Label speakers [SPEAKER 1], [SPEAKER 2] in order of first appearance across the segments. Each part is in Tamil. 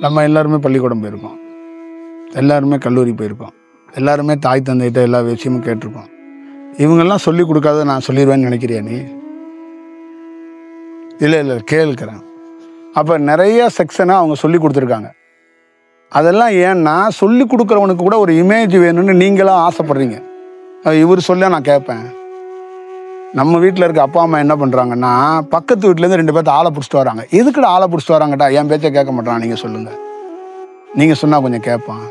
[SPEAKER 1] நம்ம எல்லாருமே பள்ளிக்கூடம் போயிருக்கோம், எல்லாருமே கல்லூரி போயிருக்கோம், எல்லாருமே தாய் தந்தைகிட்ட எல்லா விஷயமும் கேட்டிருக்கோம். இவங்கெல்லாம் சொல்லி கொடுக்காத நான் சொல்லிடுவேன்னு நினைக்கிறியா நீ? இல்லை கேட்குறேன். அப்போ நிறைய செக்ஷனை அவங்க சொல்லி கொடுத்துருக்காங்க. அதெல்லாம் ஏன்னா சொல்லி கொடுக்குறவனுக்கு கூட ஒரு இமேஜ் வேணும்னு நீங்களாம் ஆசைப்படுறீங்க. இவர் சொல்ல நான் கேட்பேன். நம்ம வீட்டில் இருக்க அப்பா அம்மா என்ன பண்ணுறாங்கன்னா, பக்கத்து வீட்டிலேருந்து 2 பேர்த்த ஆளை பிடிச்சிட்டு வராங்க. எதுக்குடா ஆளை பிடிச்சிட்டு வராங்கடா? என் பேச்சை கேட்க மாட்டான், நீங்கள் சொல்லுங்கள். நீங்கள் சொன்னால் கொஞ்சம் கேட்பான்.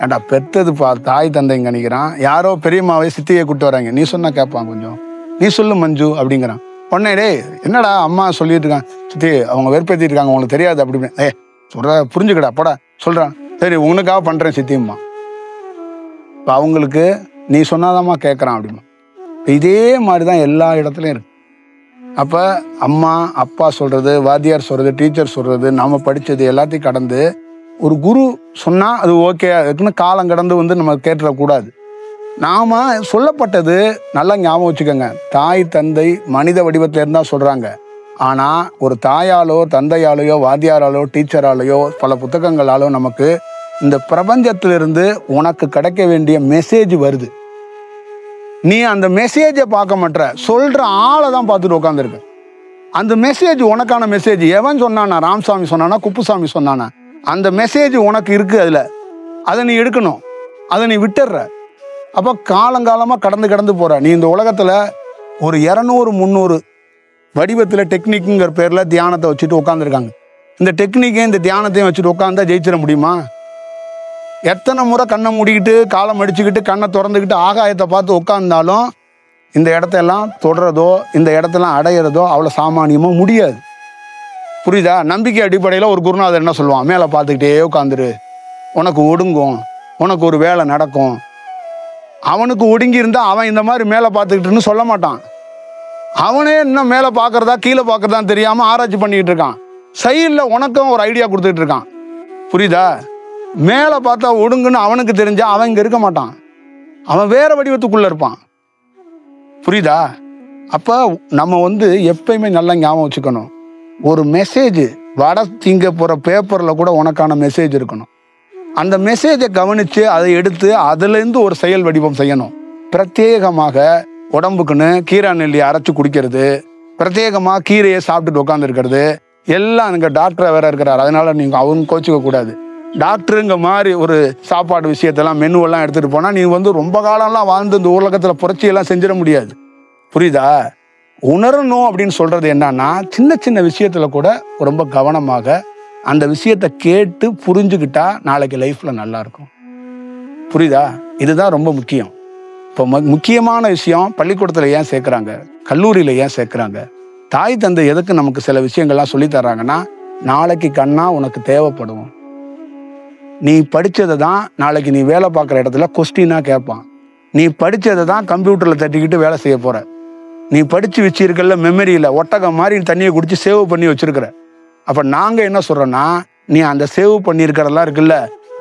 [SPEAKER 1] ஏன்டா பெற்றது தாய் தந்தைங்க நினைக்கிறான். யாரோ பெரியம்மாவே சித்தியை கூப்பிட்டு வராங்க, நீ சொன்னால் கேட்பான். கொஞ்சம் நீ சொல்லு மஞ்சு அப்படிங்கிறான். உடனே டேய் என்னடா அம்மா சொல்லிட்டு இருக்காங்க, சித்தி அவங்க வெறுப்பேற்றிட்டு இருக்காங்க, உங்களுக்கு தெரியாது அப்படி சொல்கிற, புரிஞ்சுக்கடா போடா சொல்கிறான். சரி உனக்காக பண்ணுறேன் சித்தியம்மா. இப்போ அவங்களுக்கு நீ சொன்னாதாம்மா கேட்குறான் அப்படிமா. இதே மாதிரி தான் எல்லா இடத்துலையும் இருக்கு. அப்போ அம்மா அப்பா சொல்கிறது, வாத்தியார் சொல்கிறது, டீச்சர் சொல்கிறது, நாம் படித்தது எல்லாத்தையும் கடந்து ஒரு குரு சொன்னால் அது ஓகே இருக்குன்னு காலம் கடந்து நம்ம கேட்டுறக்கூடாது. நாம் சொல்லப்பட்டது நல்லா ஞாபகம் வச்சுக்கோங்க. தாய் தந்தை மனித வடிவத்தில் இருந்தால் சொல்கிறாங்க. ஆனால் ஒரு தாயாலோ தந்தையாலேயோ வாத்தியாராலோ டீச்சராலேயோ பல புத்தகங்களாலோ நமக்கு இந்த பிரபஞ்சத்திலிருந்து உனக்கு கிடைக்க வேண்டிய மெசேஜ் வருது. நீ அந்த மெசேஜை பார்க்க மாட்ட, சொல்கிற ஆளை தான் பார்த்துட்டு உட்காந்துருக்க. அந்த மெசேஜ் உனக்கான மெசேஜ் எவன் சொன்னானா? ராமசாமி சொன்னானா? குப்புசாமி சொன்னானா? அந்த மெசேஜ் உனக்கு இருக்குது. அதில் அதை நீ எடுக்கணும், அதை நீ விட்டுடுற. அப்போ காலங்காலமாக கடந்து போகிற நீ இந்த உலகத்தில் ஒரு 200-300 வடிவத்தில் டெக்னிக்குங்கிற பேரில் தியானத்தை வச்சுட்டு உட்காந்துருக்காங்க. இந்த டெக்னிக்கையும் இந்த தியானத்தையும் வச்சுட்டு உட்காந்தா ஜெயிச்சிட முடியுமா? எத்தனை முறை கண்ணை மூடிக்கிட்டு காலம் அடிச்சுக்கிட்டு கண்ணை திறந்துக்கிட்டு ஆகாயத்தை பார்த்து உட்காந்தாலும் இந்த இடத்தெல்லாம் தொடரதோ இந்த இடத்தெல்லாம் அடையிறதோ அவ்வளோ சாமானியமாக முடியாது. புரியுதா? நம்பிக்கை அடிப்படையில் ஒரு குருநாதர் என்ன சொல்லுவான், மேலே பார்த்துக்கிட்டே உட்காந்துரு, உனக்கு ஒடுங்கும், உனக்கு ஒரு வேலை நடக்கும். அவனுக்கு ஒடுங்கி இருந்தால் அவன் இந்த மாதிரி மேலே பார்த்துக்கிட்டுன்னு சொல்ல மாட்டான். அவனே இன்னும் மேலே பார்க்குறதா கீழே பார்க்குறதான்னு தெரியாமல் ஆராய்ச்சி பண்ணிக்கிட்டு இருக்கான். சைடில் உனக்கும் ஒரு ஐடியா கொடுத்துட்டு இருக்கான். புரியுதா? மேலே பார்த்தா ஒடுங்குன்னு அவனுக்கு தெரிஞ்சா அவன் இங்கே இருக்க மாட்டான், அவன் வேற வடிவத்துக்குள்ளே இருப்பான். புரியுதா? அப்போ நம்ம எப்பயுமே நல்லா ஞாபகம் வச்சுக்கணும், ஒரு மெசேஜ் வட திங்க போகிற பேப்பரில் கூட உனக்கான மெசேஜ் இருக்கணும். அந்த மெசேஜை கவனித்து அதை எடுத்து அதுலேருந்து ஒரு செயல் வடிவம் செய்யணும். பிரத்யேகமாக உடம்புக்குன்னு கீரை நெல்லி அரைச்சி குடிக்கிறது, பிரத்யேகமாக கீரையை சாப்பிட்டுட்டு உட்காந்துருக்கிறது எல்லாம் இங்கே டாக்டரை வேற இருக்கிறார். அதனால நீங்கள் அவங்க கோச்சிக்க கூடாது. டாக்டருங்க மாதிரி ஒரு சாப்பாடு விஷயத்தெல்லாம் மெனுவெல்லாம் எடுத்துகிட்டு போனால் நீ ரொம்ப காலம்லாம் வாழ்ந்து இந்த உலகத்தில் புரட்சியெல்லாம் செஞ்சிட முடியாது. புரியுதா? உணரணும் அப்படின்னு சொல்கிறது என்னன்னா, சின்ன சின்ன விஷயத்தில் கூட ரொம்ப கவனமாக அந்த விஷயத்தை கேட்டு புரிஞ்சுக்கிட்டா நாளைக்கு லைஃப்பில் நல்லாயிருக்கும். புரியுதா? இதுதான் ரொம்ப முக்கியம். இப்போ முக்கியமான விஷயம், பள்ளிக்கூடத்தில் ஏன் சேர்க்குறாங்க, கல்லூரியில் ஏன் சேர்க்குறாங்க, தாய் தந்தை எதுக்கு நமக்கு சில விஷயங்கள்லாம் சொல்லி தர்றாங்கன்னா, நாளைக்கு கண்ணா உனக்கு தேவைப்படும். நீ படித்ததை தான் நாளைக்கு நீ வேலை பார்க்குற இடத்துல கொஸ்டினாக கேட்பான். நீ படித்ததை தான் கம்ப்யூட்டரில் தட்டிக்கிட்டு வேலை செய்ய போகிற. நீ படித்து வச்சிருக்கல மெமரியில் ஒட்டகம் மாதிரி தண்ணியை குடித்து சேவ் பண்ணி வச்சுருக்கிற. அப்போ நாங்கள் என்ன சொல்கிறோன்னா, நீ அந்த சேவ் பண்ணியிருக்கிறதெல்லாம் இருக்குல்ல,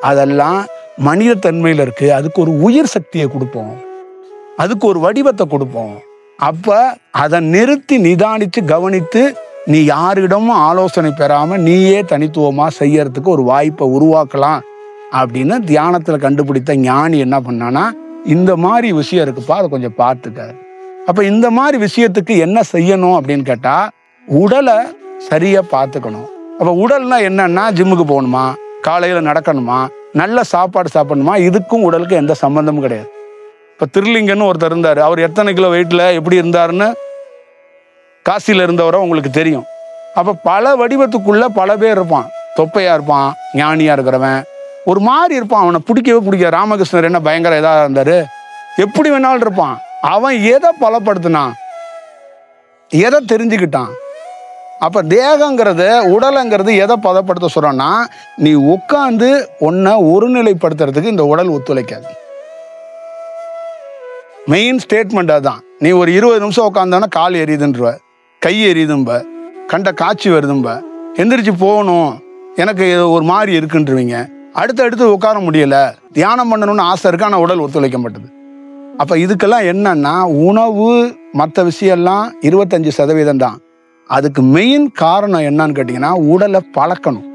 [SPEAKER 1] அதெல்லாம் மனித தன்மையில் இருக்குது. அதுக்கு ஒரு உயிர் சக்தியை கொடுப்போம், அதுக்கு ஒரு வடிவத்தை கொடுப்போம். அப்போ அதை நிறுத்தி நிதானித்து கவனித்து நீ யாரிடமும் ஆலோசனை பெறாமல் நீயே தனித்துவமாக செய்யறதுக்கு ஒரு வாய்ப்பை உருவாக்கலாம் அப்படின்னு தியானத்தில் கண்டுபிடித்த ஞானி என்ன பண்ணானா, இந்த மாதிரி விஷயம் இருக்குப்பா, அதை கொஞ்சம் பார்த்துக்க. அப்போ இந்த மாதிரி விஷயத்துக்கு என்ன செய்யணும் அப்படின்னு கேட்டால், உடலை சரியாக பார்த்துக்கணும். அப்போ உடல்னா என்னன்னா, ஜிம்முக்கு போகணுமா, காலையில் நடக்கணுமா, நல்ல சாப்பாடு சாப்பிடணுமா, இதுக்கும் உடலுக்கு எந்த சம்மந்தமும் கிடையாது. இப்போ திருலிங்கன்னு ஒருத்தர் இருந்தார். அவர் எத்தனை கிலோ வெயிட்டில் எப்படி இருந்தாருன்னு காசியில் இருந்தவரை உங்களுக்கு தெரியும். அப்போ பல வடிவத்துக்குள்ளே பல பேர் இருப்பான். தொப்பையாக இருப்பான், ஞானியாக இருக்கிறவன் ஒரு மாதிரி இருப்பான், அவனை பிடிக்கவே பிடிக்காது. ராமகிருஷ்ணர் என்ன பயங்கர இதாக இருந்தார், எப்படி வேணாலும் இருப்பான். அவன் எதை பலப்படுத்தினான், எதை தெரிஞ்சுக்கிட்டான். அப்போ தேகங்கிறது உடலுங்கிறது எதை பதப்படுத்த சொல்கிறான்னா, நீ உட்காந்து ஒன்றை ஒருநிலைப்படுத்துறதுக்கு இந்த உடல் ஒத்துழைக்காது. மெயின் ஸ்டேட்மெண்ட் அதுதான். நீ ஒரு 20 நிமிஷம் உட்காந்தானா கால் எரியுதுன்ற, கை எரியுதும்ப, கண்ட காட்சி வருதும்ப, எந்திரிச்சு போகணும் எனக்கு ஒரு மாதிரி இருக்குன்றவங்க அடுத்து உட்கார முடியலை, தியானம் பண்ணணும்னு ஆசை இருக்கு, ஆனால் உடல் ஒத்துழைக்க மாட்டுது. அப்போ இதுக்கெல்லாம் என்னன்னா, உணவு மற்ற விஷயம்லாம் 25% தான். அதுக்கு மெயின் காரணம் என்னன்னு கேட்டிங்கன்னா, உடலை பழக்கணும்.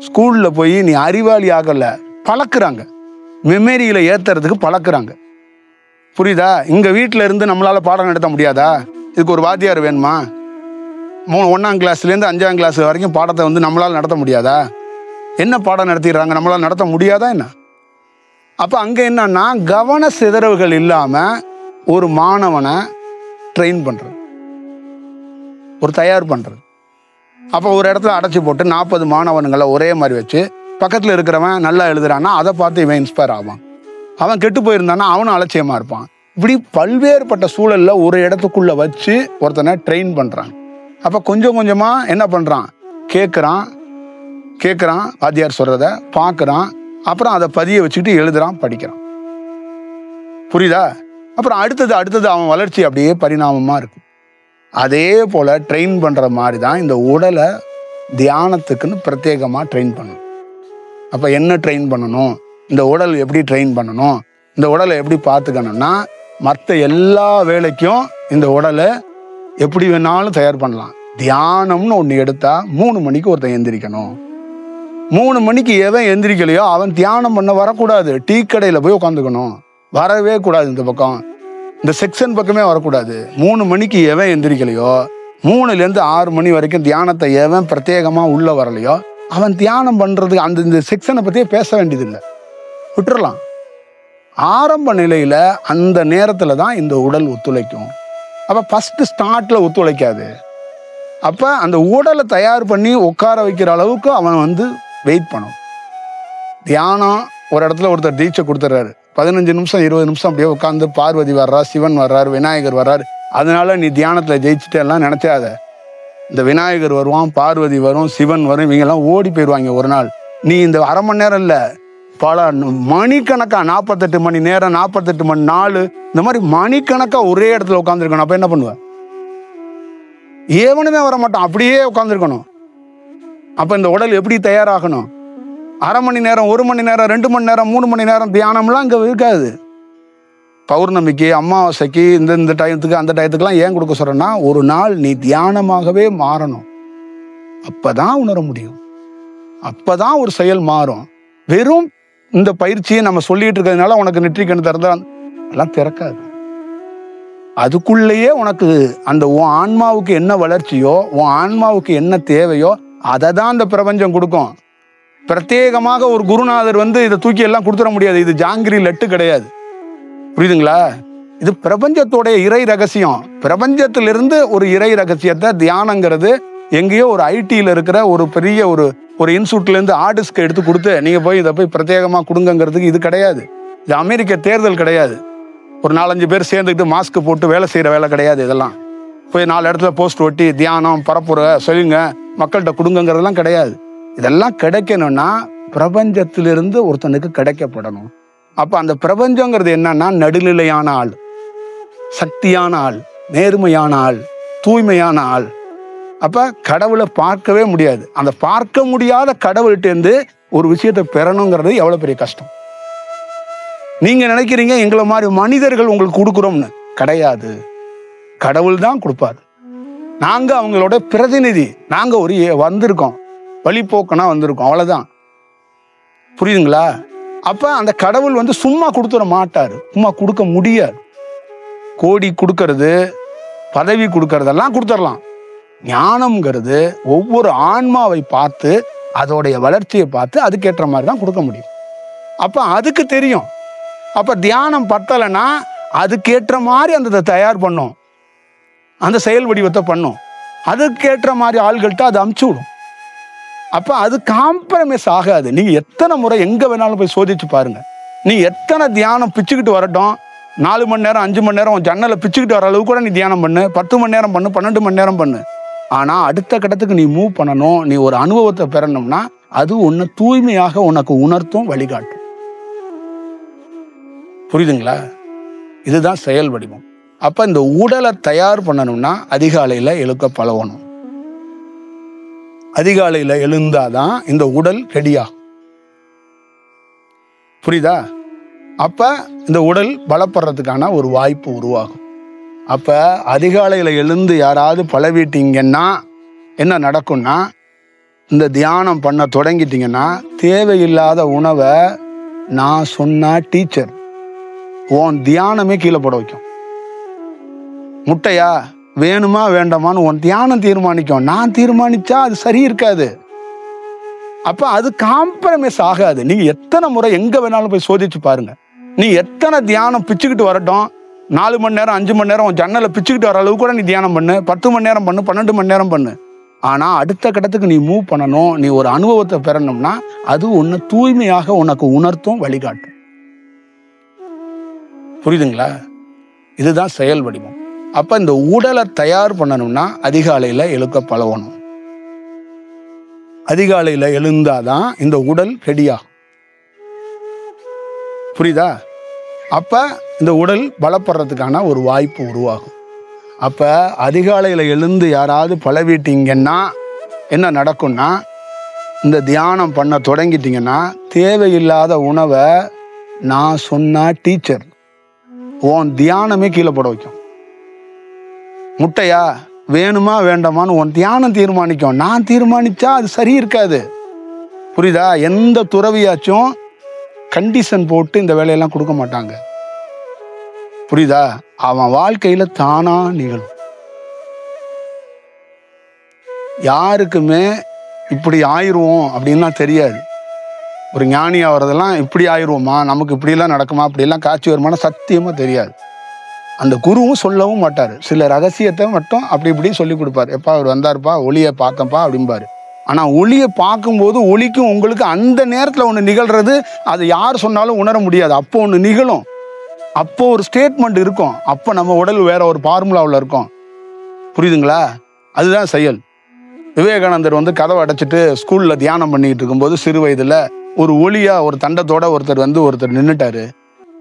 [SPEAKER 1] ஸ்கூலில் போய் நீ அறிவாளி ஆகலை, பழக்கிறாங்க, மெமரியில் ஏற்றுறதுக்கு பழக்கிறாங்க. புரியுதா? இங்கே வீட்டில் இருந்து நம்மளால் பாடம் நடத்த முடியாதா? இதுக்கு ஒரு வாத்தியார் வேணுமா? 1ஆம் கிளாஸ்லேருந்து 5ஆம் கிளாஸ் வரைக்கும் பாடத்தை வந்து நம்மளால் நடத்த முடியாதா? என்ன பாடம் நடத்திடுறாங்க, நம்மளால் நடத்த முடியாதா என்ன? அப்போ அங்கே என்னன்னா கவன சிதறவுகள் இல்லாமல் ஒரு மாணவனை ட்ரெயின் பண்ணுறது, ஒரு தயார் பண்ணுறது. அப்போ ஒரு இடத்துல அடைச்சி போட்டு 40 மாணவனுங்களை ஒரே மாதிரி வச்சு பக்கத்தில் இருக்கிறவன் நல்லா எழுதுறான்னா அதை பார்த்து இவன் இன்ஸ்பயர் ஆவான். அவன் கெட்டு போயிருந்தான்னா அவனும் அலட்சியமாக இருப்பான். இப்படி பல்வேறுபட்ட சூழலில் ஒரு இடத்துக்குள்ளே வச்சு ஒருத்தனை ட்ரெயின் பண்ணுறான். அப்போ கொஞ்சம் கொஞ்சமாக என்ன பண்ணுறான், கேட்குறான் வாத்தியார் சொல்கிறத பார்க்குறான், அப்புறம் அதை பதிய வச்சுக்கிட்டு எழுதுறான், படிக்கிறான். புரியுதா? அப்புறம் அடுத்தது அவன் வளர்ச்சி அப்படியே பரிணாமமாக இருக்கும். அதே போல் ட்ரெயின் பண்ணுற மாதிரி தான் இந்த உடலை தியானத்துக்குன்னு பிரத்யேகமாக ட்ரெயின் பண்ணணும். அப்போ என்ன ட்ரெயின் பண்ணணும், இந்த உடல் எப்படி ட்ரெயின் பண்ணணும், இந்த உடலை எப்படி பார்த்துக்கணும்னா மற்ற எல்லா வேலைக்கும் இந்த உடலை எப்படி வேணாலும் தயார் பண்ணலாம். தியானம்னு ஒன்று எடுத்தால் 3 மணிக்கு ஒருத்தன் எந்திரிக்கணும். 3 மணிக்கு எவன் எந்திரிக்கலையோ அவன் தியானம் பண்ண வரக்கூடாது. டீ கடையில் போய் உட்காந்துக்கணும், வரவே கூடாது. இந்த பக்கம் இந்த செக்ஷன் பக்கமே வரக்கூடாது. 3 மணிக்கு எவன் எந்திரிக்கலையோ 3லேருந்து 6 மணி வரைக்கும் தியானத்தை எவன் பிரத்யேகமாக உள்ளே வரலையோ அவன் தியானம் பண்ணுறதுக்கு அந்த இந்த செக்ஷனை பற்றியே பேச வேண்டியதில்லை, விட்டுறலாம். ஆரம்ப நிலையில் அந்த நேரத்தில் தான் இந்த உடல் ஒத்துழைக்கும். அப்போ ஃபஸ்ட்டு ஸ்டார்ட்டில் ஒத்துழைக்காது. அப்போ அந்த உடலை தயார் பண்ணி உட்கார வைக்கிற அளவுக்கு அவன் வந்து வெயிட் பண்ணும். தியானம் ஒரு இடத்துல ஒருத்தர் தீட்சை கொடுத்துட்றாரு, 15 நிமிஷம் 20 நிமிஷம் அப்படியே உட்காந்து பார்வதி வர்றா, சிவன் வர்றாரு, விநாயகர் வர்றாரு, அதனால நீ தியானத்தில் ஜெயிச்சுட்டு எல்லாம் நினைச்சாத. இந்த விநாயகர் வருவான், பார்வதி வரும், சிவன் வரும், இவங்கெல்லாம் ஓடி போயிடுவாங்க ஒரு நாள். நீ இந்த அரை மணி நேரம் இல்லை, பல மணிக்கணக்கா 48 மணி நேரம், 48 மணி நாள், இந்த மாதிரி மணிக்கணக்கா ஒரே இடத்துல உட்காந்துருக்கணும். அப்போ என்ன பண்ணுவேன்? ஏவனுமே வர மாட்டான், அப்படியே உட்காந்துருக்கணும். அப்போ இந்த உடல் எப்படி தயாராகணும்? அரை மணி நேரம், 1 மணி நேரம், 2 மணி நேரம், 3 மணி நேரம் தியானம்லாம் இங்கே இருக்காது. பௌர்ணமிக்கு, அமாவாசைக்கு, இந்த டயத்துக்கு அந்த டயத்துக்குலாம் ஏன் கொடுக்க சொல்கிறேன்னா, ஒரு நாள் நீ தியானமாகவே மாறணும். அப்போ தான் உணர முடியும், அப்போ தான் ஒரு செயல் மாறும். வெறும் இந்த பயிற்சியை நம்ம சொல்லிட்டு இருக்கிறதுனால உனக்கு நெற்றிக்கண் திறந்தா எல்லாம் திறக்காது. அதுக்குள்ளேயே உனக்கு அந்த உன் ஆன்மாவுக்கு என்ன வளர்ச்சியோ, உன் ஆன்மாவுக்கு என்ன தேவையோ அதை தான் அந்த பிரபஞ்சம் கொடுக்கும். பிரத்யேகமாக ஒரு குருநாதர் வந்து இதை தூக்கி எல்லாம் கொடுத்துட முடியாது. இது ஜாங்கிரி லட்டு கிடையாது, புரியுதுங்களா? இது பிரபஞ்சத்தோடைய இறை ரகசியம். பிரபஞ்சத்திலிருந்து ஒரு இறை ரகசியத்தை தியானங்கிறது எங்கேயோ ஒரு ஐடியில் இருக்கிற ஒரு பெரிய ஒரு இன்ஸ்டியூட்லேருந்து ஆர்டிஸ்க்கு எடுத்து கொடுத்து நீங்கள் போய் இதை போய் பிரத்யேகமாக கொடுங்கிறதுக்கு இது கிடையாது. இது அமெரிக்க தேர்தல் கிடையாது. ஒரு 4-5 பேர் சேர்ந்துக்கிட்டு மாஸ்க் போட்டு வேலை செய்கிற வேலை கிடையாது. இதெல்லாம் போய் 4 இடத்துல போஸ்ட் ஒட்டி தியானம் பரப்புற சொல்லுங்க மக்கள்கிட்ட கொடுங்கிறதெல்லாம் கிடையாது. இதெல்லாம் கிடைக்கணும்னா பிரபஞ்சத்திலிருந்து ஒருத்தனுக்கு கிடைக்கப்படணும். அப்போ அந்த பிரபஞ்சங்கிறது என்னன்னா நடுநிலையான ஆள், சக்தியான ஆள், நேர்மையான ஆள், தூய்மையான ஆள். அப்போ கடவுளை பார்க்கவே முடியாது. அந்த பார்க்க முடியாத கடவுள்கிட்டேருந்து ஒரு விஷயத்தை பெறணுங்கிறது எவ்வளோ பெரிய கஷ்டம். நீங்கள் நினைக்கிறீங்க எங்களை மாதிரி மனிதர்கள் உங்களுக்கு கொடுக்குறோம்னு, கிடையாது. கடவுள் தான் கொடுப்பாரு. நாங்கள் அவங்களோட பிரதிநிதி, நாங்கள் ஒரு வந்திருக்கோம், வழிபோக்கனா வந்திருக்கோம், அவ்வளோதான். புரியுதுங்களா? அப்போ அந்த கடவுள் வந்து சும்மா கொடுத்துட மாட்டார், சும்மா கொடுக்க முடியாது. கோடி கொடுக்கறது, பதவி கொடுக்கறதெல்லாம் கொடுத்துடலாம். ஞானம்ங்கிறது ஒவ்வொரு ஆன்மாவை பார்த்து அதோடைய வளர்ச்சியை பார்த்து அதுக்கேற்ற மாதிரி தான் கொடுக்க முடியும். அப்போ அதுக்கு தெரியும். அப்போ தியானம் பத்தலைன்னா அதுக்கேற்ற மாதிரி அந்த தயார் பண்ணும், அந்த செயல் வடிவத்தை பண்ணும், அதுக்கேற்ற மாதிரி ஆள்கள்கிட்ட அது அமுச்சு விடும். அப்போ அது காம்ப்ரமைஸ் ஆகாது. நீங்கள் எத்தனை முறை எங்கே வேணாலும் போய் சோதிச்சு பாருங்கள். நீ எத்தனை தியானம் பிச்சுக்கிட்டு வரட்டும், 4 மணி நேரம் 5 மணி நேரம் ஜன்னலை பிச்சுக்கிட்டு வர அளவுக்கு கூட நீ தியானம் பண்ணு, 10 மணி நேரம் பண்ணு, 12 மணி நேரம் பண்ணு. ஆனால் அடுத்த கட்டத்துக்கு நீ மூவ் பண்ணணும், நீ ஒரு அனுபவத்தை பெறணும்னா அது உன்னை தூய்மையாக உனக்கு உணர்த்தும், வழிகாட்டும். புரியுதுங்களா? இதுதான் செயல் வடிவம். அப்போ இந்த உடலை தயார் பண்ணணும்னா அதிகாலையில் எழுக்க பழகணும். அதிகாலையில் எழுந்தாதான் இந்த உடல் ரெடியாகும். புரியுதா? அப்போ இந்த உடல் பலப்படுறதுக்கான ஒரு வாய்ப்பு உருவாகும். அப்போ அதிகாலையில் எழுந்து யாராவது பழவிட்டீங்கன்னா என்ன நடக்கும்னா, இந்த தியானம் பண்ண தொடங்கிட்டீங்கன்னா தேவையில்லாத உணவை நான் சொன்ன டீச்சர் உன் தியானமே கீழே போட வைக்கும். முட்டையா வேணுமா வேண்டாமான்னு உன் தியானம் தீர்மானிக்கும். நான் தீர்மானிச்சா அது சரி இருக்காது. அப்ப அது காம்ப்ரமைஸ் ஆகாது. நீங்க எத்தனை முறை எங்க வேணாலும் போய் சோதிச்சு பாருங்க. நீ எத்தனை தியானம் பிச்சுக்கிட்டு வரட்டும், 4 மணி நேரம் 5 மணி நேரம் ஜன்னலை பிச்சுக்கிட்டு வர அளவுக்கு கூட நீ தியானம் பண்ணு, 10 மணி நேரம் பண்ணு, 12 மணி நேரம் பண்ணு. ஆனா அடுத்த கட்டத்துக்கு நீ மூவ் பண்ணணும், நீ ஒரு அனுபவத்தை பெறணும்னா அது உன்னை தூய்மையாக உனக்கு உணர்த்தும், வழிகாட்டும். புரியுதுங்களா? இதுதான் செயல் வடிவம். அப்ப இந்த உடலை தயார் பண்ணணும்னா அதிகாலையில எழுக்க பழகணும். அதிகாலையில எழுந்தாதான் இந்த உடல் ரெடியாகும். புரியுதா? அப்ப இந்த உடல் பலப்படுறதுக்கான ஒரு வாய்ப்பு உருவாகும். அப்ப அதிகாலையில எழுந்து யாராவது பழவிட்டீங்கன்னா என்ன நடக்கும்னா, இந்த தியானம் பண்ண தொடங்கிட்டீங்கன்னா தேவையில்லாத உணவை நான் சொன்ன டீச்சர் உன் தியானமே கீழே போட வைக்கும். முட்டையா வேணுமா வேண்டாமான்னு உன் தியானம் தீர்மானிக்கும். நான் தீர்மானிச்சா அது சரி இருக்காது. புரியுதா? எந்த துறவியாச்சும் கண்டிஷன் போட்டு இந்த வேலையெல்லாம் கொடுக்க மாட்டாங்க. புரியுதா? அவன் வாழ்க்கையில தானா நிகழும். யாருக்குமே இப்படி ஆயிடுவோம் அப்படின்னா தெரியாது. ஒரு ஞானி ஆகிறதெல்லாம் இப்படி ஆயிடுவோமா, நமக்கு இப்படிலாம் நடக்குமா, அப்படிலாம் காட்சி வருமானா சத்தியமா தெரியாது. அந்த குருவும் சொல்லவும் மாட்டார். சில ரகசியத்தை மட்டும் அப்படி இப்படி சொல்லி கொடுப்பார். எப்பா அவர் வந்தாருப்பா, ஒளியை பார்த்தப்பா அப்படிம்பாரு. ஆனால் ஒளியை பார்க்கும்போது ஒளிக்கும் உங்களுக்கு அந்த நேரத்தில் ஒன்று நிகழ்றது, அது யார் சொன்னாலும் உணர முடியாது. அப்போ ஒன்று நிகழும், அப்போ ஒரு ஸ்டேட்மெண்ட் இருக்கும், அப்போ நம்ம உடல் வேற ஒரு ஃபார்முலாவில் இருக்கும். புரியுதுங்களா? அதுதான் செயல். விவேகானந்தர் கதவை அடைச்சிட்டு ஸ்கூலில் தியானம் பண்ணிக்கிட்டு இருக்கும்போது சிறு வயதில் ஒரு ஒளியா ஒரு தண்டத்தோட ஒருத்தர் நின்றுட்டாரு.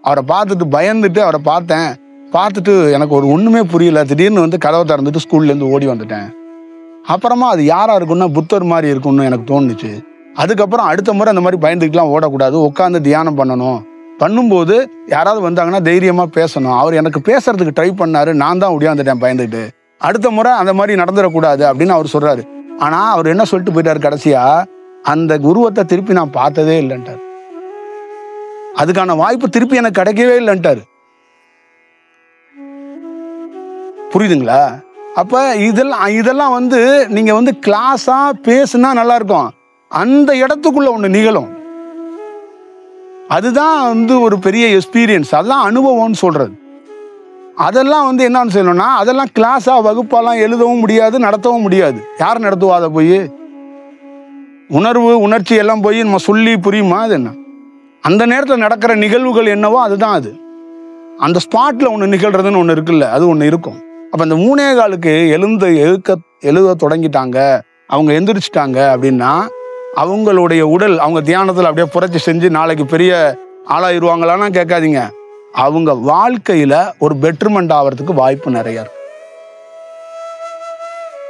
[SPEAKER 1] அவரை பார்த்துட்டு பயந்துட்டு அவரை பார்த்துட்டு எனக்கு ஒன்றுமே புரியல. திடீர்னு கதவை திறந்துட்டு ஸ்கூல்லேருந்து ஓடி வந்துட்டேன். அப்புறமா அது யாரா இருக்குன்னா புத்தர் மாதிரி இருக்கும்னு எனக்கு தோணுச்சு. அதுக்கப்புறம் அடுத்த முறை அந்த மாதிரி பயந்துக்கிட்டுலாம் ஓடக்கூடாது, உட்காந்து தியானம் பண்ணணும். பண்ணும்போது யாராவது வந்தாங்கன்னா தைரியமாக பேசணும். அவர் எனக்கு பேசுறதுக்கு ட்ரை பண்ணாரு, நான் தான் ஒடியாந்துட்டேன் பயந்துட்டு. அடுத்த முறை அந்த மாதிரி நடந்துடக்கூடாது அப்படின்னு அவர் சொல்றாரு. ஆனால் அவர் என்ன சொல்லிட்டு போயிட்டாரு கடைசியா, அந்த குருவத்தை திருப்பி நான் பார்த்ததே இல்லைன்ட்டார். அதுக்கான வாய்ப்பு திருப்பி எனக்கு கிடைக்கவே இல்லைன்ட்டார். புரியுதுங்களா? அப்ப இதெல்லாம் நீங்க கிளாஸா பேசுனா நல்லா இருக்கும். அந்த இடத்துக்குள்ள ஒண்ணு நிகழும். அதுதான் ஒரு பெரிய எக்ஸ்பீரியன்ஸ். அதெல்லாம் அனுபவம்னு சொல்றது. அதெல்லாம் என்னன்னு சொல்லணும்னா, அதெல்லாம் கிளாஸா வகுப்பாலாம் எழுதவும் முடியாது, நடத்தவும் முடியாது. யார் நடத்துவா? அதை போய் உணர்வு உணர்ச்சி எல்லாம் போய் நம்ம சொல்லி புரியுமா? அது என்ன? அந்த நேரத்தில் நடக்கிற நிகழ்வுகள் என்னவோ அதுதான் அது. அந்த ஸ்பாட்ல ஒன்று நிகழ்றதுன்னு ஒன்று இருக்குல்ல, அது ஒன்று இருக்கும். அப்போ அந்த 3:15க்கு எழுத தொடங்கிட்டாங்க, அவங்க எந்திரிச்சிட்டாங்க அப்படின்னா அவங்களுடைய உடல் அவங்க தியானத்தில் அப்படியே புரட்சி செஞ்சு நாளைக்கு பெரிய ஆளாயிருவாங்களான்னா கேட்காதீங்க. அவங்க வாழ்க்கையில ஒரு பெட்டர்மெண்ட் ஆகிறதுக்கு வாய்ப்பு நிறைய இருக்கு.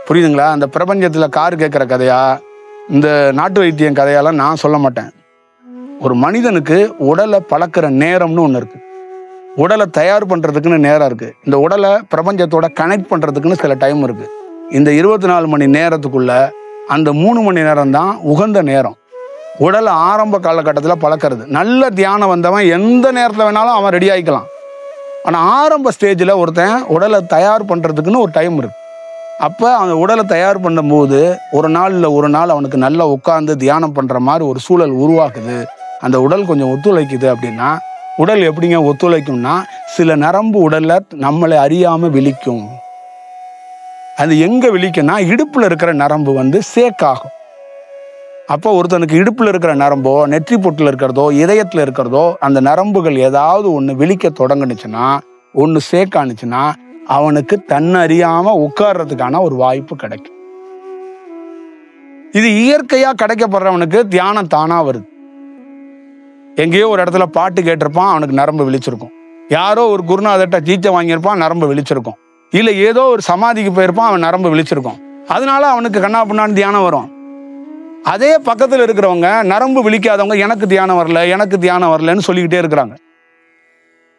[SPEAKER 1] புரியுதுங்களா? அந்த பிரபஞ்சத்தில் கார் கேட்குற கதையா, இந்த நாட்டு வைத்தியம் கதையெல்லாம் நான் சொல்ல மாட்டேன். ஒரு மனிதனுக்கு உடலை பழக்கிற நேரம்னு ஒன்று இருக்கு, உடலை தயார் பண்றதுக்குன்னு நேரம் இருக்கு, இந்த உடலை பிரபஞ்சத்தோட கனெக்ட் பண்றதுக்குன்னு சில டைம் இருக்கு. இந்த 24 மணி நேரத்துக்குள்ள அந்த 3 மணி நேரம் தான் உகந்த நேரம். உடலை ஆரம்ப காலகட்டத்தில் பழக்கிறது. நல்ல தியானம் வந்தவன் எந்த நேரத்தில் வேணாலும் அவன் ரெடி ஆகிக்கலாம். ஆனால் ஆரம்ப ஸ்டேஜில் ஒருத்தன் உடலை தயார் பண்ணுறதுக்குன்னு ஒரு டைம் இருக்கு. அப்போ அந்த உடலை தயார் பண்ணும்போது ஒரு நாள் அவனுக்கு நல்லா உட்காந்து தியானம் பண்ணுற மாதிரி ஒரு சூழல் உருவாக்குது. அந்த உடல் கொஞ்சம் ஒத்துழைக்குது அப்படின்னா, உடல் எப்படிங்க ஒத்துழைக்கும்னா, சில நரம்பு உடல்ல நம்மளை அறியாமல் விழிக்கும். அது எங்கே விழிக்கும்னா, இடுப்பில் இருக்கிற நரம்பு சேக்காகும். அப்போ ஒருத்தனுக்கு இடுப்பில் இருக்கிற நரம்போ, நெற்றி பொட்டில் இருக்கிறதோ, இதயத்தில் இருக்கிறதோ, அந்த நரம்புகள் ஏதாவது ஒன்று விழிக்க தொடங்குனுச்சுன்னா, ஒன்று சேக்கானுச்சுன்னா, அவனுக்கு தன்னறியாம உட்கார்றதுக்கான ஒரு வாய்ப்பு கிடைக்கும். இது இயற்கையா கிடைக்கப்படுறவனுக்கு தியானம் தானா வருது. எங்கேயோ ஒரு இடத்துல பாட்டு கேட்டிருப்பான், அவனுக்கு நரம்பு விழிச்சிருக்கும். யாரோ ஒரு குருநாதர்கிட்ட டீச்சர் வாங்கியிருப்பான், நரம்பு விழிச்சிருக்கும். இல்லை ஏதோ ஒரு சமாதிக்கு போயிருப்பான், அவன் நரம்பு விழிச்சிருக்கும். அதனால அவனுக்கு கண்ணா பின்னான்னு தியானம் வரும். அதே பக்கத்தில் இருக்கிறவங்க நரம்பு விழிக்காதவங்க எனக்கு தியானம் வரலன்னு சொல்லிக்கிட்டே இருக்கிறாங்க.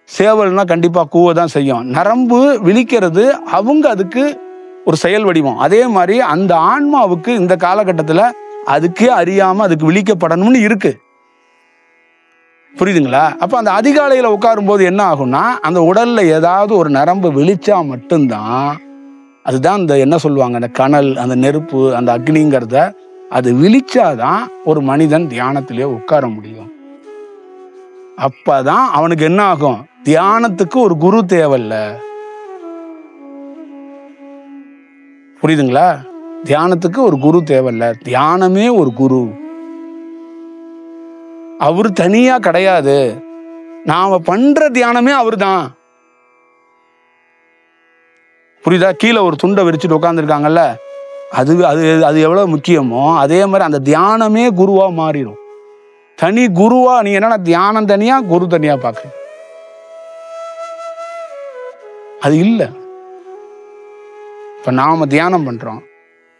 [SPEAKER 1] சேவல்னா கண்டிப்பா கூவ தான் செய்யும். நரம்பு விழிக்கிறது அதுக்கு ஒரு செயல் வடிவம். அதே மாதிரி அந்த ஆன்மாவுக்கு இந்த காலகட்டத்தில் அதுக்கே அறியாம அதுக்கு விழிக்கப்படணும்னு இருக்கு. புரியுதுங்களா? அப்ப அந்த அதிகாலையில உட்காரும் போது என்ன ஆகும்னா, அந்த உடல்ல ஏதாவது ஒரு நரம்பு விழிச்சா மட்டும்தான், அதுதான் இந்த என்ன சொல்லுவாங்க, அந்த கனல், அந்த நெருப்பு, அந்த அக்னிங்கிறத அது விழிச்சாதான் ஒரு மனிதன் தியானத்திலே உட்கார முடியும். அப்பதான் அவனுக்கு என்ன ஆகும், தியானத்துக்கு ஒரு குரு தேவையில்ல. புரியுதுங்களா? தியானத்துக்கு ஒரு குரு தேவையில்ல. தியானமே ஒரு குரு. அவரு தனியா கிடையாது. நாம பண்ற தியானமே அவருதான். புரியுதா? கீழே ஒரு துண்டை விரிச்சுட்டு உட்காந்துருக்காங்கல்ல, அது அது அது எவ்வளவு முக்கியமோ அதே மாதிரி அந்த தியானமே குருவா மாறிடும். தனி குருவா நீ என்னன்னா தியானம் தனியா குரு தனியா பாக்குற, அது இல்ல. இப்ப நாம தியானம் பண்றோம்,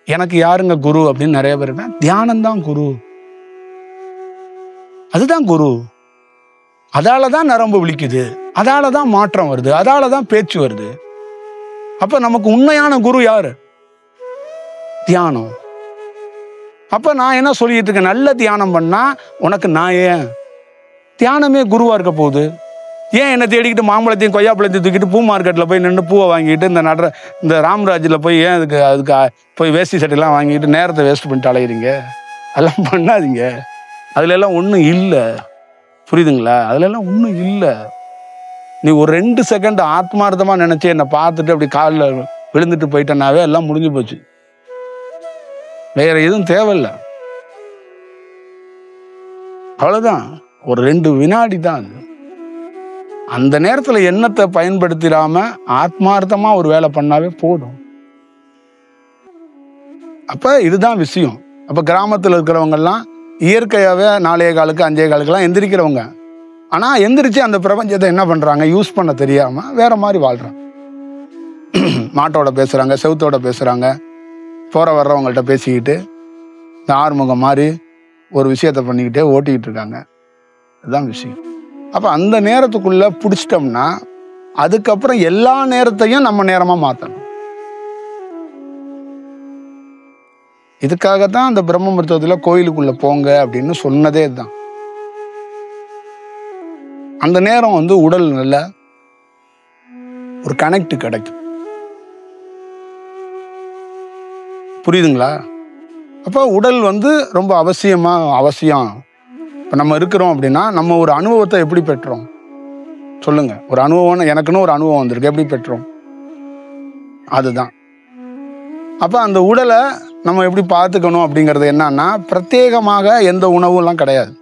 [SPEAKER 1] எனக்கு யாருங்க குரு அப்படின்னு நிறைய பேர், தியானம் தான் குரு, அதுதான் குரு. அதாலதான் நரம்பு விழிக்குது, அதாலதான் மாற்றம் வருது, அதாலதான் பேச்சு வருது. அப்ப நமக்கு உண்மையான குரு யாரு? தியானம். அப்ப நான் என்ன சொல்லிட்டு இருக்கேன், நல்ல தியானம் பண்ணா உனக்கு நான் ஏன் தியானமே குருவா இருக்க போகுது. ஏன் என்ன தேடிக்கிட்டு மாம்பழத்தையும் கொய்யாப்பழத்தையும் தூக்கிட்டு பூ மார்க்கெட்ல போய் நின்று பூவை வாங்கிட்டு இந்த ராம்ராஜில் போய் ஏன் அதுக்கு போய் வேஷ்டி சட்டையெல்லாம் வாங்கிட்டு நேரத்தை வேஸ்ட் பண்ணிட்டு அலையிறீங்க? அதெல்லாம் பண்ணாதீங்க. அதுல எல்லாம் ஒன்றும் இல்லை. புரியுதுங்களா? அதுல எல்லாம் ஒன்றும் இல்லை. நீ ஒரு 2 செகண்ட் ஆத்மார்த்தமா நினைச்சு என்னை பார்த்துட்டு அப்படி காலில் விழுந்துட்டு போயிட்டனாவே எல்லாம் முடிஞ்சு போச்சு. வேற எதுவும் தேவையில்லை. அவ்வளவுதான். ஒரு 2 வினாடி தான் அது. அந்த நேரத்துல எண்ணத்தை பயன்படுத்திடாம ஆத்மார்த்தமா ஒரு வேலை பண்ணாவே போதும். அப்ப இதுதான் விஷயம். அப்ப கிராமத்துல இருக்கிறவங்க எல்லாம் இயற்கையாவே 4:15 5:15 எந்திரிக்கிறவங்க. ஆனா எந்திரிச்சு அந்த பிரபஞ்சத்தை என்ன பண்றாங்க, யூஸ் பண்ண தெரியாம வேற மாதிரி வாழ்றாங்க. மாட்டோட பேசுறாங்க, செவுத்தோட பேசுறாங்க, போற வர்றவங்கள்ட்ட பேசிக்கிட்டு இந்த ஆறுமுகம் மாதிரி ஒரு விஷயத்த பண்ணிக்கிட்டே ஓட்டிக்கிட்டு இருக்காங்க. அதுதான் விஷயம். அப்ப அந்த நேரத்துக்குள்ள பிடிச்சிட்டோம்னா அதுக்கப்புறம் எல்லா நேரத்தையும் நம்ம நேரமா மாத்தணும். இதுக்காகத்தான் அந்த பிரம்ம முகூர்த்தத்துல கோயிலுக்குள்ள போங்க அப்படின்னு சொன்னதே தான். அந்த நேரம் உடல் நல்ல ஒரு கனெக்ட் கிடைக்கும். புரியுதுங்களா? அப்ப உடல் ரொம்ப அவசியம். இப்ப நம்ம இருக்கிறோம் அப்படின்னா நம்ம ஒரு அனுபவத்தை எப்படி பெற்றோம் சொல்லுங்க. ஒரு அனுபவம், எனக்குன்னு ஒரு அனுபவம் வந்திருக்கு, எப்படி பெற்றோம்? அதுதான். அப்ப அந்த உடலை நம்ம எப்படி பார்த்துக்கணும் அப்படிங்கிறது என்னன்னா, பிரத்யேகமாக எந்த உணவும் எல்லாம் கிடையாது.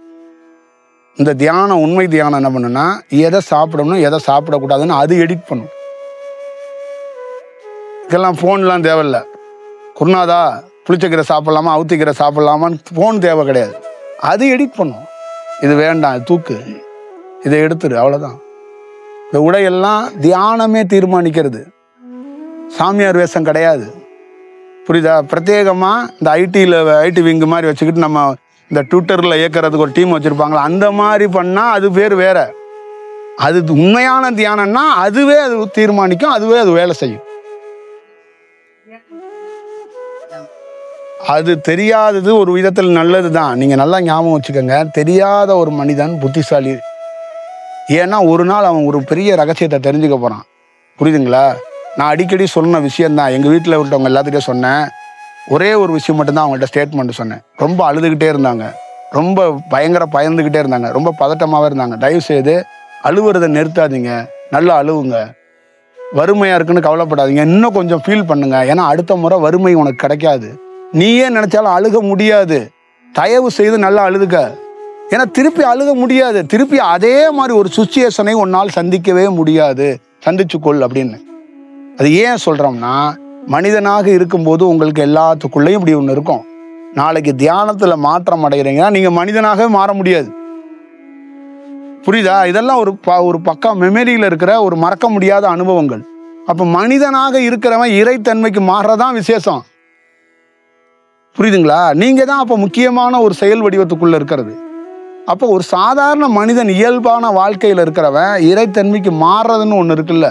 [SPEAKER 1] இந்த தியானம், உண்மை தியானம் என்ன பண்ணுன்னா, எதை சாப்பிடணும் எதை சாப்பிடக்கூடாதுன்னு அது எடிட் பண்ணும். இதெல்லாம் போன்லாம் தேவையில்லை. குருநாதா புளிச்சக்கீரை சாப்பிடலாமா, அவுத்திக்கீரை சாப்பிடலாமான்னு போன் தேவை கிடையாது. அது எடிட் பண்ணும். இது வேண்டாம், தூக்கு, இதை எடுத்துரு, அவ்வளவுதான். இந்த உடையெல்லாம் தியானமே தீர்மானிக்கிறது. சாமியார் வேஷம் கிடையாது. புரியுதா? பிரத்யேகமா இந்த ஐடி விங்கு மாதிரி வச்சுக்கிட்டு நம்ம இந்த ட்விட்டர்ல இயக்கிறதுக்கு ஒரு டீம் வச்சிருப்பாங்களா, அந்த மாதிரி பண்ணா அது பேர் வேற. அது உண்மையான தியானம்னா அதுவே அது தீர்மானிக்கும், அதுவே அது வேலை செய்யும். அது தெரியாதது ஒரு விதத்தில் நல்லது தான். நீங்க நல்லா ஞாபகம் வச்சுக்கோங்க. தெரியாத ஒரு மனிதன் புத்திசாலி. ஏன்னா ஒரு நாள் அவன் ஒரு பெரிய ரகசியத்தை தெரிஞ்சுக்க போறான். புரியுதுங்களா? நான் அடிக்கடி சொன்ன விஷயம்தான். எங்க வீட்டில் விட்டவங்க எல்லாத்துட்டையும் சொன்னேன். ஒரே ஒரு விஷயம் மட்டும்தான் அவங்கள்ட்ட ஸ்டேட்மெண்ட் சொன்னேன். ரொம்ப அழுதுகிட்டே இருந்தாங்க, ரொம்ப பயந்துகிட்டே இருந்தாங்க, ரொம்ப பதட்டமாவே இருந்தாங்க. தயவு செய்து அழுவுறதை நிறுத்தாதீங்க, நல்லா அழுவுங்க. வறுமையா இருக்குன்னு கவலைப்படாதீங்க, இன்னும் கொஞ்சம் ஃபீல் பண்ணுங்க. ஏன்னா அடுத்த முறை வறுமை உனக்கு கிடைக்காது. நீயே நினைச்சாலும் அழுக முடியாது. தயவு செய்து நல்லா அழுதுக்க. ஏன்னா திருப்பி அழுக முடியாது. திருப்பி அதே மாதிரி ஒரு சுச்சுவேஷனை உன்னால் சந்திக்கவே முடியாது. சந்திச்சுக்கொள் அப்படின்னு. அது ஏன் சொல்றோம்னா, மனிதனாக இருக்கும்போது உங்களுக்கு எல்லாத்துக்குள்ளேயும் இப்படி ஒன்று இருக்கும். நாளைக்கு தியானத்துல மாற்றம் அடைகிறீங்கன்னா நீங்க மனிதனாகவே மாற முடியாது. புரியுதா? இதெல்லாம் ஒரு பக்கா மெமரியில இருக்கிற ஒரு மறக்க முடியாத அனுபவங்கள். அப்ப மனிதனாக இருக்கிறவன் இறைத்தன்மைக்கு மாறுறதான் விசேஷம். புரியுதுங்களா? நீங்க தான் அப்ப முக்கியமான ஒரு செயல் வடிவத்துக்குள்ள இருக்கிறது. அப்போ ஒரு சாதாரண மனிதன் இயல்பான வாழ்க்கையில இருக்கிறவன் இறைத்தன்மைக்கு மாறுறதுன்னு ஒண்ணு இருக்குல்ல,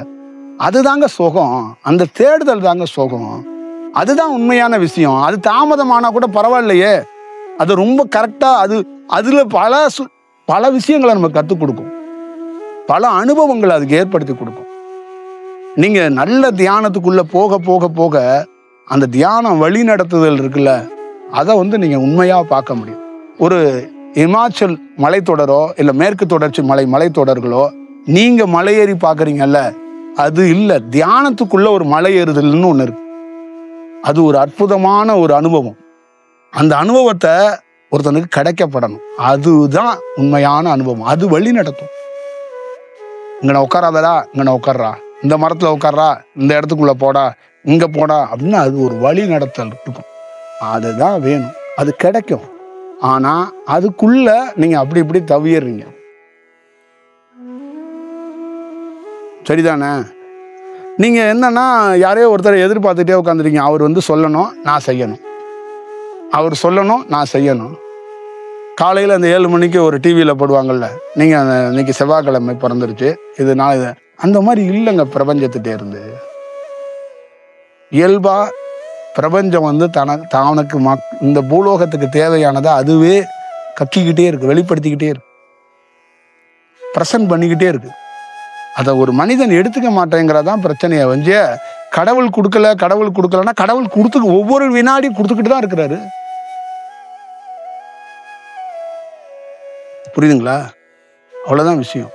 [SPEAKER 1] அதுதாங்க சுகம். அந்த தேடுதல் தாங்க சுகம். அதுதான் உண்மையான விஷயம். அது தாமதமானா கூட பரவாயில்லையே. அது ரொம்ப கரெக்டாக அதில் பல விஷயங்களை நம்ம கற்றுக் கொடுக்கும், பல அனுபவங்களை அதுக்கு ஏற்படுத்தி கொடுக்கும். நீங்கள் நல்ல தியானத்துக்குள்ளே போக போக போக அந்த தியானம் வழி நடத்துதல் இருக்குல்ல, அதை நீங்கள் உண்மையாக பார்க்க முடியும். ஒரு இமாச்சல் மலைத்தொடரோ இல்லை மேற்கு தொடர்ச்சி மலைத்தொடர்களோ நீங்கள் மலையேறி பார்க்குறீங்கல்ல, அது இல்லை, தியானத்துக்குள்ள ஒரு மலை ஏறுதல்னு ஒன்று இருக்கு. அது ஒரு அற்புதமான ஒரு அனுபவம். அந்த அனுபவத்தை ஒருத்தனுக்கு கிடைக்கப்படணும். அதுதான் உண்மையான அனுபவம். அது வழி நடத்தும். இங்கே உட்காராதடா, இங்கே உட்கார்றா, இந்த மரத்தில் உட்கார்றா, இந்த இடத்துக்குள்ள போடா, இங்கே போடா அப்படின்னு அது ஒரு வழி நடத்தல் இருக்கும். அதுதான் வேணும், அது கிடைக்கும். ஆனால் அதுக்குள்ள நீங்கள் அப்படி இப்படி தவிர்றீங்க. சரிதானே? நீங்கள் என்னன்னா யாரையோ ஒருத்தரை எதிர்பார்த்துட்டே உட்காந்துருக்கீங்க. அவர் சொல்லணும், நான் செய்யணும். அவர் சொல்லணும், நான் செய்யணும். காலையில் அந்த 7 மணிக்கு ஒரு டிவியில் போடுவாங்கல்ல, நீங்கள் இன்னைக்கு செவ்வாய்க்கிழமை பிறந்துருச்சு, இது அந்த மாதிரி இல்லைங்க. பிரபஞ்சத்திட்டே இருந்து இயல்பா பிரபஞ்சம் தனக்கு இந்த பூலோகத்துக்கு தேவையானதை அதுவே கக்கிக்கிட்டே இருக்கு, வெளிப்படுத்திக்கிட்டே இருக்கு, பிரசன்ட் பண்ணிக்கிட்டே இருக்கு. அதை ஒரு மனிதன் எடுத்துக்க மாட்டேங்கிறதான் பிரச்சனையை. கடவுள் கொடுக்கலன்னா கடவுள் ஒவ்வொரு வினாடியும் கொடுத்துக்கிட்டு தான் இருக்கிறாரு. புரியுதுங்களா? அவ்வளவுதான் விஷயம்.